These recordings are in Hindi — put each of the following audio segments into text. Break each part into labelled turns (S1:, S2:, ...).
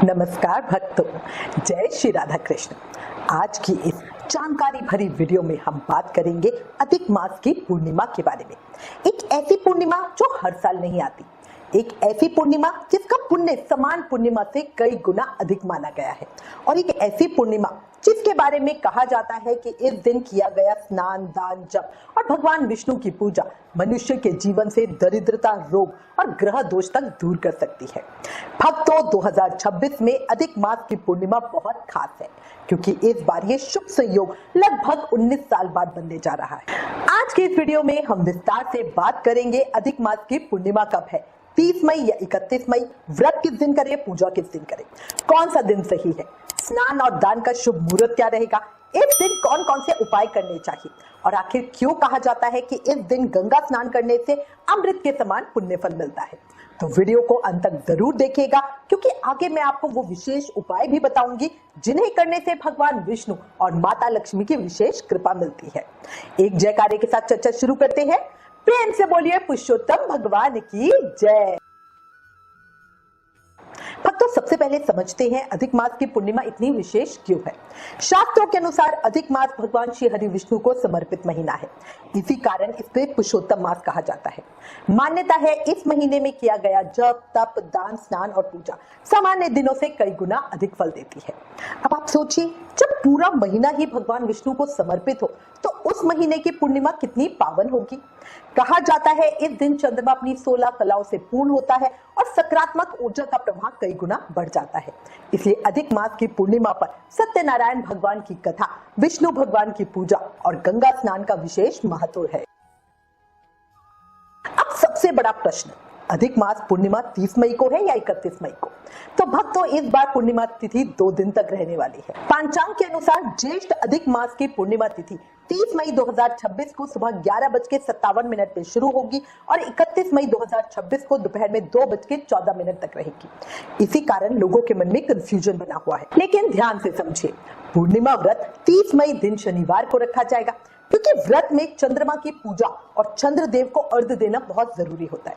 S1: नमस्कार भक्तों, जय श्री राधा कृष्ण। आज की इस जानकारी भरी वीडियो में हम बात करेंगे अधिक मास की पूर्णिमा के बारे में। एक ऐसी पूर्णिमा जो हर साल नहीं आती, एक ऐसी पूर्णिमा जिसका पुण्य समान पूर्णिमा से कई गुना अधिक माना गया है, और एक ऐसी पूर्णिमा जिसके बारे में कहा जाता है कि इस दिन किया गया स्नान, दान, जप और भगवान विष्णु की पूजा मनुष्य के जीवन से दरिद्रता, रोग और ग्रह दोष तक दूर कर सकती है। भक्तों, 2026 में अधिक मास की पूर्णिमा बहुत खास है, क्योंकि इस बार ये शुभ संयोग लगभग 19 साल बाद बनने जा रहा है। आज के इस वीडियो में हम विस्तार से बात करेंगे अधिक मास की पूर्णिमा कब है, 30 मई या 31 मई, व्रत किस दिन करें, पूजा किस दिन करें, कौन सा दिन सही है, स्नान और दान का शुभ मुहूर्त क्या रहेगा, इस दिन कौन कौन से उपाय करने चाहिए, और आखिर क्यों कहा जाता है कि इस दिन गंगा स्नान करने से अमृत के समान पुण्य फल मिलता है। तो वीडियो को अंत तक जरूर देखिएगा, क्योंकि आगे मैं आपको वो विशेष उपाय भी बताऊंगी जिन्हें करने से भगवान विष्णु और माता लक्ष्मी की विशेष कृपा मिलती है। एक जयकारे के साथ चर्चा शुरू करते हैं। प्रेम से बोलिए पुरुषोत्तम भगवान की जय। भक्तों, सबसे पहले समझते हैं अधिक मास की पूर्णिमा इतनी विशेष क्यों है। शास्त्रों के अनुसार अधिक मास भगवान श्री हरि विष्णु को समर्पित महीना है, इसी कारण इसे पुरुषोत्तम मास कहा जाता है। मान्यता है इस महीने में किया गया जप, तप, दान, स्नान और पूजा सामान्य दिनों से कई गुना अधिक फल देती है। अब आप सोचिए, जब पूरा महीना ही भगवान विष्णु को समर्पित हो तो उस महीने की पूर्णिमा कितनी पावन होगी। कहा जाता है इस दिन चंद्रमा अपनी 16 कलाओं से पूर्ण होता है और सकारात्मक ऊर्जा का प्रवाह कई गुना बढ़ जाता है। इसलिए अधिक मास की पूर्णिमा पर सत्यनारायण भगवान की कथा, विष्णु भगवान की पूजा और गंगा स्नान का विशेष महत्व है। अब सबसे बड़ा प्रश्न, अधिक मास पूर्णिमा 30 मई को है या 31 मई को? तो भक्तों, इस बार पूर्णिमा तिथि 2 दिन तक रहने वाली है। पंचांग के अनुसार ज्येष्ठ अधिक मास की पूर्णिमा तिथि 30 मई 2026 को सुबह 11:57 पे शुरू होगी और 31 मई 2026 को दोपहर में 2:14 तक रहेगी। इसी कारण लोगों के मन में कंफ्यूजन बना हुआ है। लेकिन ध्यान से समझिए, पूर्णिमा व्रत 30 मई दिन शनिवार को रखा जाएगा, क्योंकि व्रत में चंद्रमा की पूजा और चंद्रदेव को अर्घ्य देना बहुत जरूरी होता है।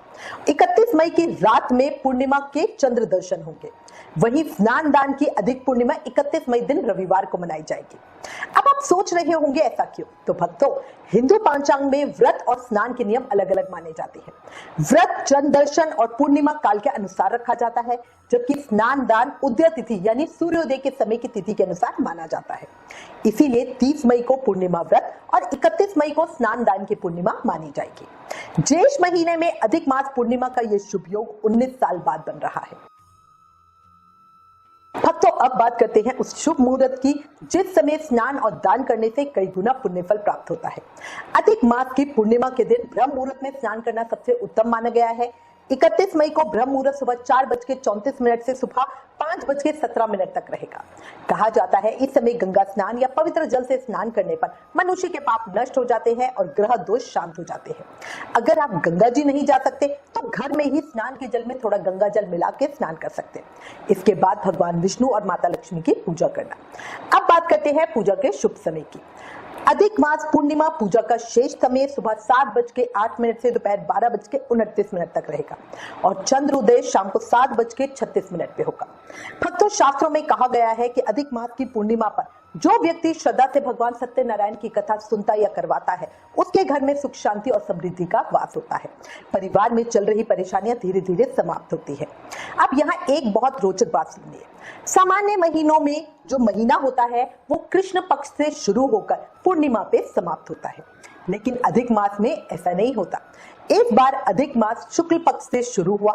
S1: 31 मई की रात में पूर्णिमा के चंद्र दर्शन होंगे। वहीं स्नान दान की अधिक पूर्णिमा 31 मई दिन रविवार को मनाई जाएगी। अब आप सोच रहे होंगे ऐसा क्यों? तो भक्तों, हिंदू पंचांग में व्रत और स्नान के नियम अलग अलग माने जाते हैं। व्रत चंद्र दर्शन और पूर्णिमा काल के अनुसार रखा जाता है, जबकि स्नान दान उदय तिथि यानी सूर्योदय के समय की तिथि के अनुसार माना जाता है। इसीलिए 30 मई को पूर्णिमा व्रत और 31 मई को स्नान दान की पूर्णिमा मानी जाएगी। ज्येष्ठ महीने में अधिक मास पूर्णिमा का यह शुभ योग 19 साल बाद बन रहा है। भक्तों, अब बात करते हैं उस शुभ मुहूर्त की जिस समय स्नान और दान करने से कई गुना पुण्य फल प्राप्त होता है। अधिक मास की पूर्णिमा के दिन ब्रह्म मुहूर्त में स्नान करना सबसे उत्तम माना गया है। 31 मई को ब्रह्म मुहूर्त सुबह 4:34 से सुबह 5:17 तक रहेगा। कहा जाता है इस समय गंगा स्नान या पवित्र जल से स्नान करने पर मनुष्य के पाप नष्ट हो जाते हैं और ग्रह दोष शांत हो जाते हैं। अगर आप गंगा जी नहीं जा सकते तो घर में ही स्नान के जल में थोड़ा गंगा जल मिला के स्नान कर सकते हैं। इसके बाद भगवान विष्णु और माता लक्ष्मी की पूजा करना। अब बात करते हैं पूजा के शुभ समय की। अधिक मास पूर्णिमा पूजा का शेष समय सुबह 7:08 से दोपहर 12:29 तक रहेगा और चंद्रोदय शाम को 7:36 पे होगा। भक्तों, शास्त्रों में कहा गया है कि अधिक मास की पूर्णिमा पर जो व्यक्ति श्रद्धा से भगवान सत्यनारायण की कथा सुनता या करवाता है, उसके घर में सुख, शांति और समृद्धि का वास होता है। परिवार में चल रही परेशानियां धीरे धीरे समाप्त होती है। अब यहाँ एक बहुत रोचक बात सुनिए। सामान्य महीनों में जो महीना होता है वो कृष्ण पक्ष से शुरू होकर पूर्णिमा पे समाप्त होता है, लेकिन अधिक मास में ऐसा नहीं होता। इस बार अधिक मास शुक्ल पक्ष से शुरू हुआ,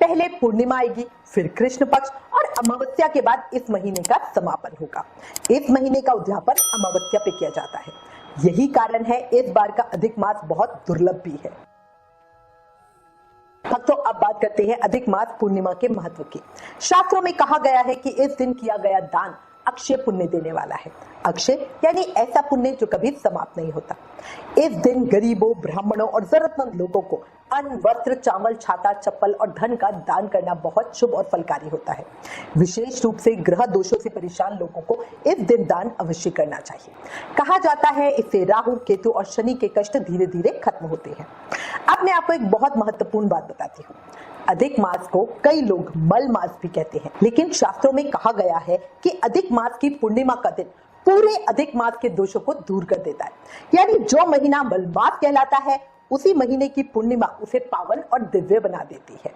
S1: पहले पूर्णिमा आएगी, फिर कृष्ण पक्ष और अमावस्या के बाद इस महीने का समापन होगा। इस महीने का उद्यापन अमावस्या पे किया जाता है। यही कारण है इस बार का अधिक मास बहुत दुर्लभ भी है। भक्तों, अब बात करते हैं अधिक मास पूर्णिमा के महत्व की। शास्त्रों में कहा गया है कि इस दिन किया गया दान अक्षय पुण्य देने वाला है। अक्षय यानी ऐसा पुण्य जो कभी समाप्त नहीं होता। इस दिन गरीबों, ब्राह्मणों और जरूरतमंद लोगों को अन्न, वस्त्र, चावल, छाता, चप्पल और धन का दान करना बहुत शुभ और फलकारी होता है। विशेष रूप से ग्रह दोषों से परेशान लोगों को इस दिन दान अवश्य करना चाहिए। कहा जाता है इससे राहु, केतु और शनि के कष्ट धीरे धीरे खत्म होते हैं। अब मैं आपको एक बहुत महत्वपूर्ण बात बताती हूँ। अधिक मास को कई लोग मल मास भी कहते हैं, लेकिन शास्त्रों में कहा गया है कि अधिक मास की पूर्णिमा का दिन पूरे अधिक मास के दोषों को दूर कर देता है। यानी जो महीना मल मास कहलाता है, उसी महीने की पूर्णिमा उसे पावन और दिव्य बना देती है।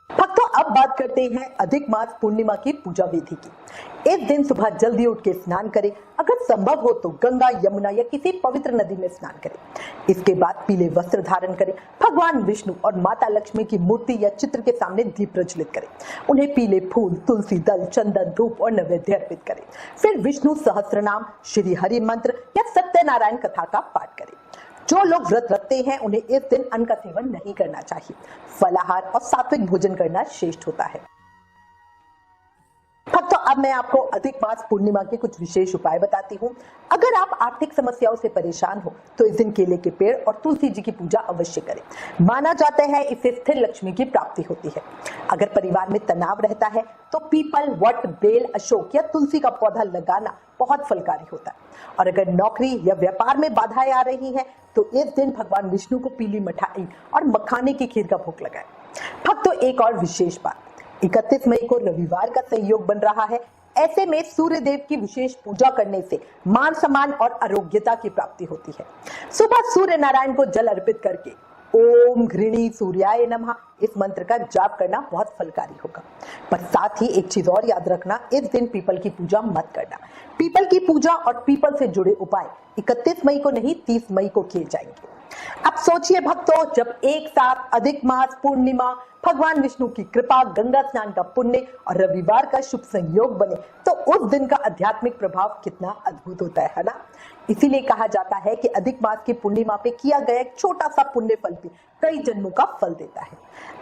S1: भक्तों, अब बात करते हैं अधिक मास पूर्णिमा की पूजा विधि की। इस दिन सुबह जल्दी उठ के स्नान करें, अगर संभव हो तो गंगा, यमुना या किसी पवित्र नदी में स्नान करें। इसके बाद पीले वस्त्र धारण करें, भगवान विष्णु और माता लक्ष्मी की मूर्ति या चित्र के सामने दीप प्रज्वलित करें, उन्हें पीले फूल, तुलसी दल, चंदन, धूप और नैवेद्य अर्पित करें। फिर विष्णु सहस्त्रनाम, श्री हरि मंत्र या सत्यनारायण कथा का पाठ करें। जो लोग व्रत रखते हैं उन्हें इस दिन अन्न का सेवन नहीं करना चाहिए। फलाहार और सात्विक भोजन करना श्रेष्ठ होता है। भक्तों, अब मैं आपको अधिक मास पूर्णिमा के कुछ विशेष उपाय बताती हूँ। अगर आप आर्थिक समस्याओं से परेशान हो तो इस दिन केले के पेड़ और तुलसी जी की पूजा अवश्य करें। माना जाता है इससे स्थिर लक्ष्मी की प्राप्ति होती है। अगर परिवार में तनाव रहता है तो पीपल, वट, बेल, अशोक या तुलसी का पौधा लगाना बहुत फलकारी होता है। और अगर नौकरी या व्यापार में बाधाएं आ रही हैं तो इस दिन भगवान विष्णु को पीली मिठाई और मखाने की खीर का भोग लगाएं। भक्तों, एक और विशेष बात, 31 मई को रविवार का संयोग बन रहा है। ऐसे में सूर्य देव की विशेष पूजा करने से मान सम्मान और आरोग्यता की प्राप्ति होती है। सुबह सूर्य नारायण को जल अर्पित करके ओम घृणी सूर्याय नमः इस मंत्र का जाप करना बहुत फलकारी होगा। पर साथ ही एक चीज और याद रखना, इस दिन पीपल की पूजा मत करना। पीपल की पूजा और पीपल से जुड़े उपाय 31 मई को नहीं 30 मई को किए जाएंगे। अब सोचिए भक्तों, जब एक साथ अधिक मास पूर्णिमा, भगवान विष्णु की कृपा, गंगा स्नान का पुण्य और रविवार का शुभ संयोग बने तो उस दिन का आध्यात्मिक प्रभाव कितना अद्भुत होता है ना। इसीलिए कहा जाता है कि अधिक मास की पूर्णिमा पे किया गया एक छोटा सा पुण्य फल भी कई जन्मों का फल देता है।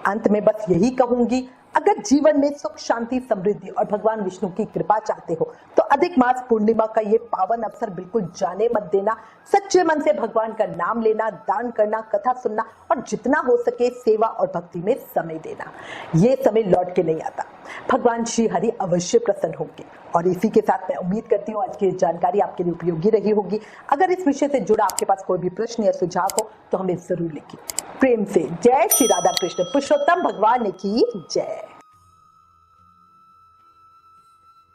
S1: अंत में बस यही कहूंगी, अगर जीवन में सुख, शांति, समृद्धि और भगवान विष्णु की कृपा चाहते हो तो अधिक मास पूर्णिमा का ये पावन अवसर बिल्कुल जाने मत देना। सच्चे मन से भगवान का नाम लेना, दान करना, कथा सुनना और जितना हो सके सेवा और भक्ति में समय देना। ये समय लौट के नहीं आता। भगवान श्री हरि अवश्य प्रसन्न होंगे। और इसी के साथ मैं उम्मीद करती हूँ आज की जानकारी आपके लिए उपयोगी रही होगी। अगर इस विषय से जुड़ा आपके पास कोई भी प्रश्न या सुझाव हो तो हमें जरूर लिखिए। प्रेम से जय श्री राधा कृष्ण पुरुषोत्तम भगवान की जय।